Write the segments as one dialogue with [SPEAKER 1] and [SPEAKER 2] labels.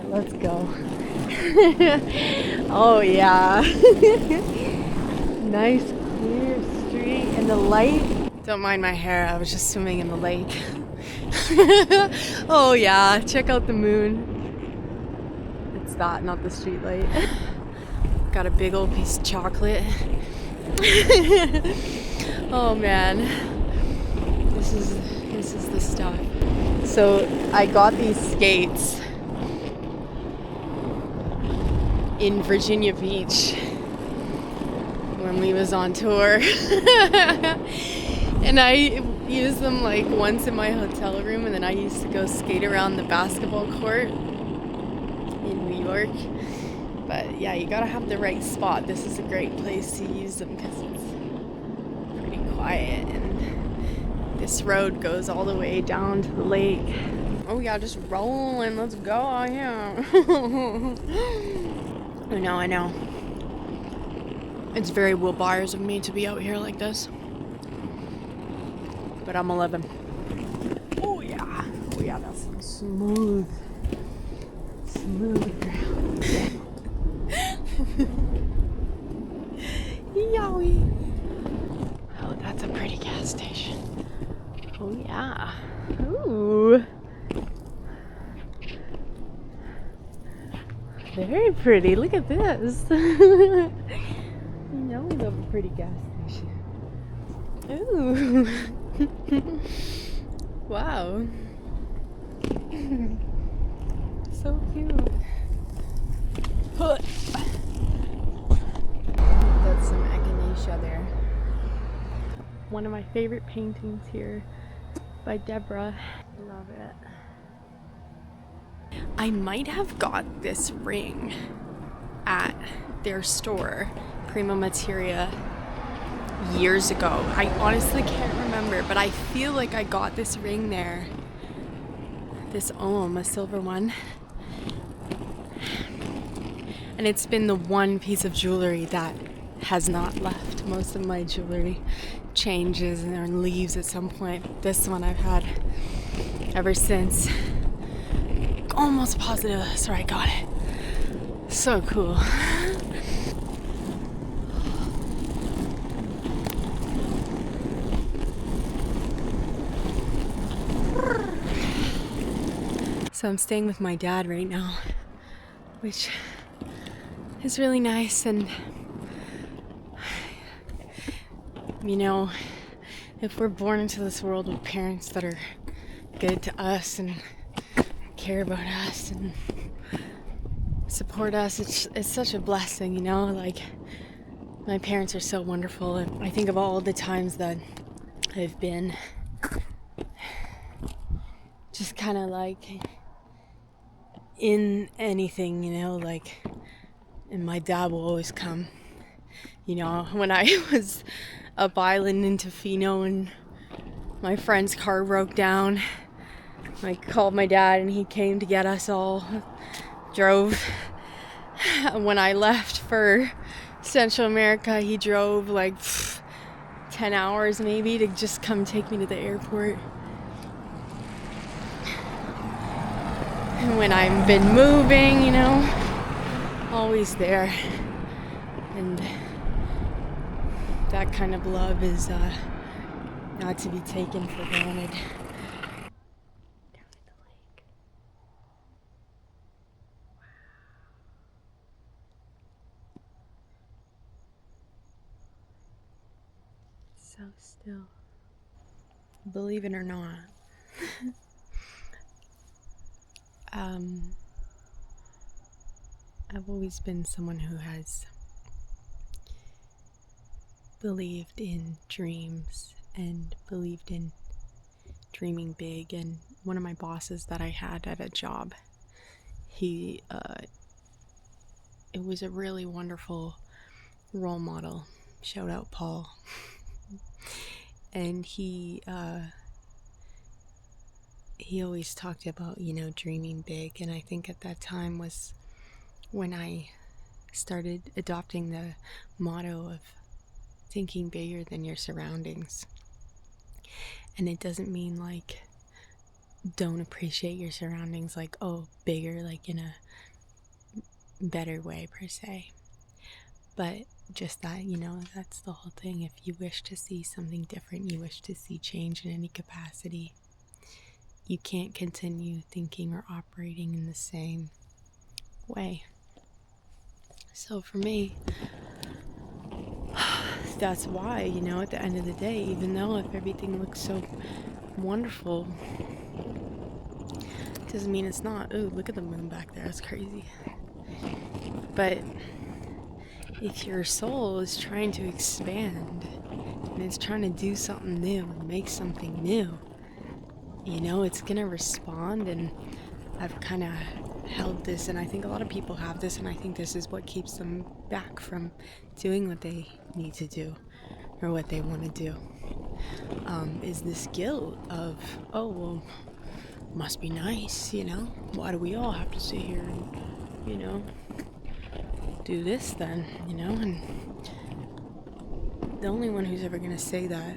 [SPEAKER 1] Let's go. Oh yeah. Nice clear street and the light. Don't mind my hair, I was just swimming in the lake. Oh yeah, check out the moon. It's that, not the street light. Got a big old piece of chocolate. Oh man. This is the stuff. So I got these skates in Virginia Beach when we was on tour. And I used them like once in my hotel room, and then I used to go skate around the basketball court in New York. But yeah, you gotta have the right spot. This is a great place to use them because it's pretty quiet, and this road goes all the way down to the lake. Oh yeah, just rolling. Let's go out here. I know. It's very Will Byers of me to be out here like this. But I'm 11. Oh yeah, that's some smooth ground. Yowie. Oh, that's a pretty gas station. Oh yeah. Ooh. Very pretty. Look at this. You know we love a pretty gas station. Ooh. Wow. So cute. That's some echinacea there. One of my favorite paintings here by Deborah. Love it. I might have got this ring at their store, Prima Materia, years ago. I honestly can't remember, but I feel like I got this ring there. This a silver one. And it's been the one piece of jewelry that has not left. Most of my jewelry changes and leaves at some point. This one I've had ever since. Almost positive that's where I got it. So cool. So I'm staying with my dad right now, which is really nice. And you know, if we're born into this world with parents that are good to us and care about us and support us, it's such a blessing, you know. Like, my parents are so wonderful, and I think of all the times that I've been just kind of like in anything, you know, like, and my dad will always come. You know, when I was up island in Tofino and my friend's car broke down, I called my dad and he came to get us all. Drove. When I left for Central America, he drove like 10 hours maybe to just come take me to the airport. And when I've been moving, you know, always there. And that kind of love is not to be taken for granted. So still. Believe it or not. I've always been someone who has believed in dreams and believed in dreaming big. And one of my bosses that I had at a job, it was a really wonderful role model. Shout out Paul. And he always talked about, you know, dreaming big. And I think at that time was when I started adopting the motto of thinking bigger than your surroundings. And it doesn't mean like don't appreciate your surroundings like, oh, bigger, like in a better way per se. But just that, that's the whole thing. If you wish to see something different, you wish to see change in any capacity, you can't continue thinking or operating in the same way. So for me, that's why, at the end of the day, even though if everything looks so wonderful, doesn't mean it's not. Ooh, look at the moon back there. That's crazy. But if your soul is trying to expand and it's trying to do something new and make something new, it's going to respond. And I've kind of held this, and I think a lot of people have this, and I think this is what keeps them back from doing what they need to do or what they want to do, is this guilt of, oh, well, must be nice, why do we all have to sit here and, do this then, and the only one who's ever going to say that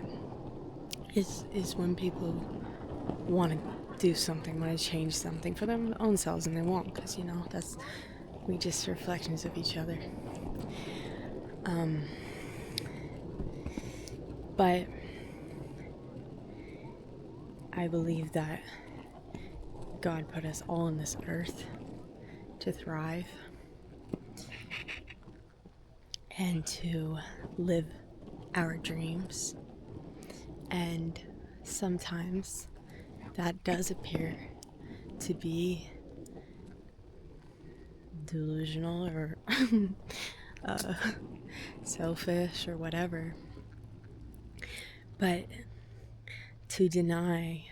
[SPEAKER 1] is when people want to do something, want to change something for their own selves, and they won't, because we just reflections of each other. But I believe that God put us all on this earth to thrive and to live our dreams, and sometimes that does appear to be delusional or selfish or whatever. But to deny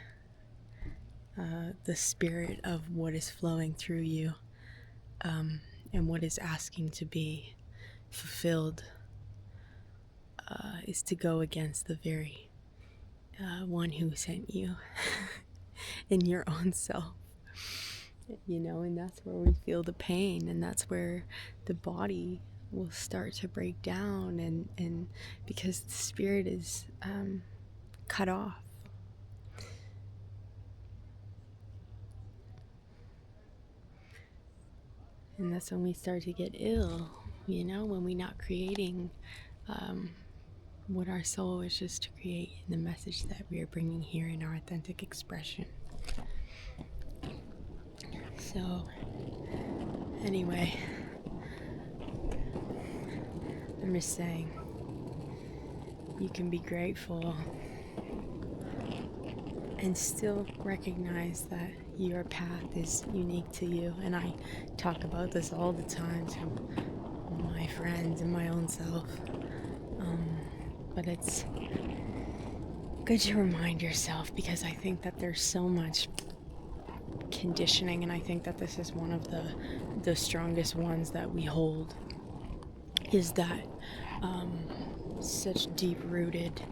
[SPEAKER 1] the spirit of what is flowing through you, and what is asking to be fulfilled, is to go against the very one who sent you in your own self, and that's where we feel the pain, and that's where the body will start to break down, and because the spirit is cut off. And that's when we start to get ill, when we're not creating what our soul wishes to create, and the message that we are bringing here in our authentic expression. So, anyway, I'm just saying, you can be grateful and still recognize that your path is unique to you. And I talk about this all the time to my friends and my own self. But it's good to remind yourself, because I think that there's so much conditioning, and I think that this is one of the strongest ones that we hold, is that such deep-rooted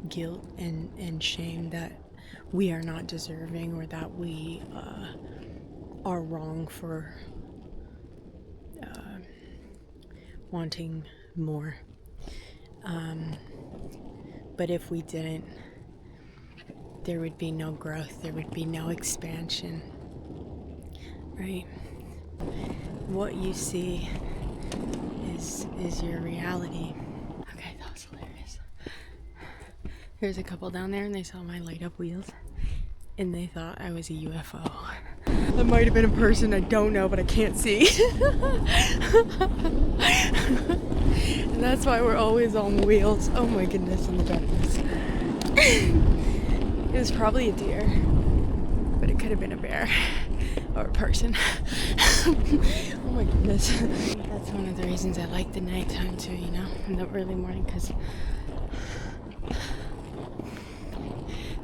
[SPEAKER 1] guilt and shame that we are not deserving, or that we are wrong for wanting more. But if we didn't, there would be no growth, there would be no expansion, right? What you see is your reality. Okay, that was hilarious. There's a couple down there, and they saw my light up wheels, and they thought I was a UFO. That might have been a person I don't know, but I can't see. And that's why we're always on wheels. Oh my goodness, in the darkness. It was probably a deer, but it could have been a bear or a person. Oh my goodness. That's one of the reasons I like the nighttime too, in the early morning, because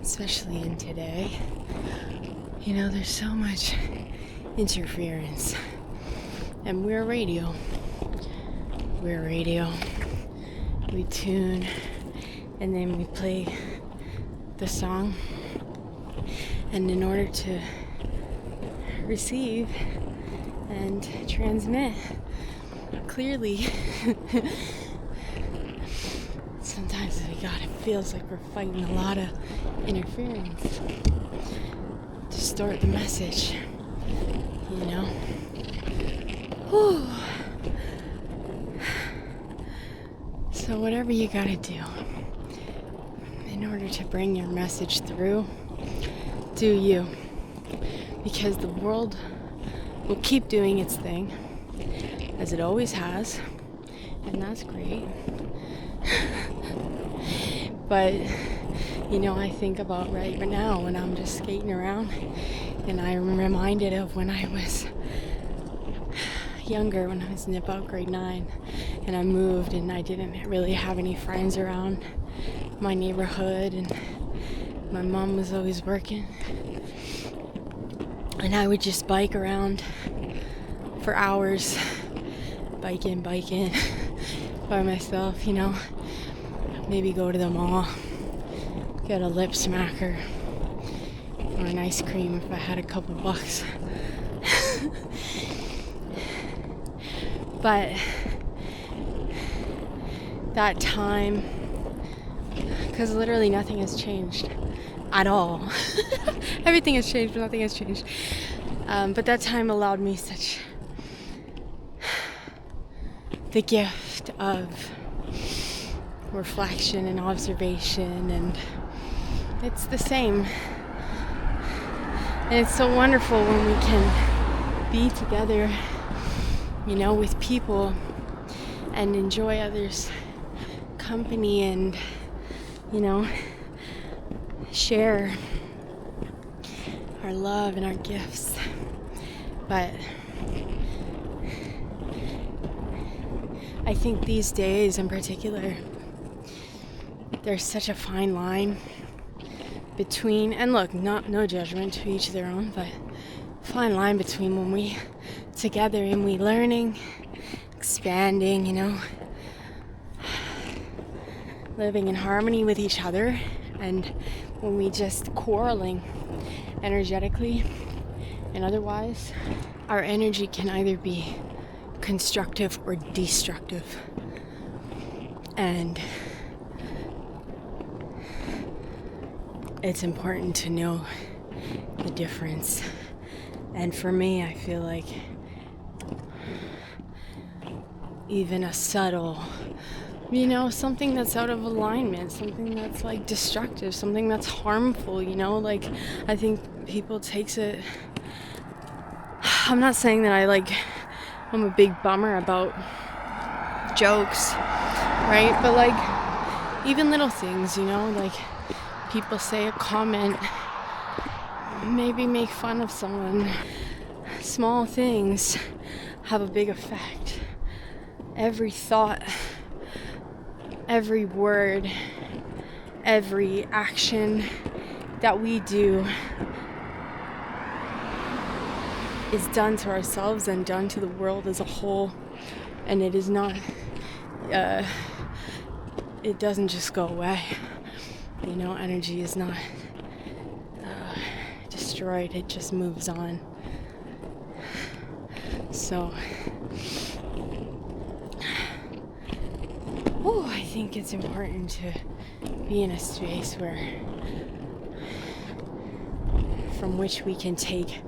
[SPEAKER 1] especially in today, there's so much interference. And we're radio. We tune, and then we play the song. And in order to receive and transmit clearly, sometimes it feels like we're fighting a lot of interference distort the message, you know? Whew. So whatever you gotta do in order to bring your message through, do you. Because the world will keep doing its thing, as it always has, and that's great. But, you know, I think about right now when I'm just skating around, and I'm reminded of when I was younger, when I was in about grade 9, and I moved and I didn't really have any friends around my neighborhood, and my mom was always working, and I would just bike around for hours, biking by myself, you know, maybe go to the mall, get a lip smacker or an ice cream if I had a couple bucks. But that time, because literally nothing has changed at all. Everything has changed, but nothing has changed. But that time allowed me such the gift of reflection and observation, and it's the same. And it's so wonderful when we can be together, you know, with people and enjoy others' company and, you know, share our love and our gifts. But I think these days in particular, there's such a fine line between, and look, no judgment, to each their own, but fine line between when we together and we learning, expanding, you know, living in harmony with each other, and when we just quarreling energetically and otherwise, our energy can either be constructive or destructive. And it's important to know the difference. And for me, I feel like even a subtle, you know, something that's out of alignment, something that's like destructive, something that's harmful, you know, like I think people takes it, I'm not saying that I'm a big bummer about jokes, right? But like even little things, you know, like people say a comment, maybe make fun of someone. Small things have a big effect. Every thought, every word, every action that we do is done to ourselves and done to the world as a whole. And it is not, it doesn't just go away. You know, energy is not destroyed, it just moves on. So, I think it's important to be in a space from which we can take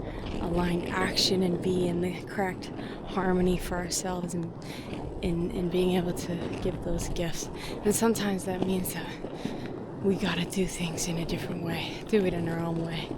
[SPEAKER 1] aligned action and be in the correct harmony for ourselves, and in being able to give those gifts. And sometimes that means that we gotta do things in a different way, do it in our own way.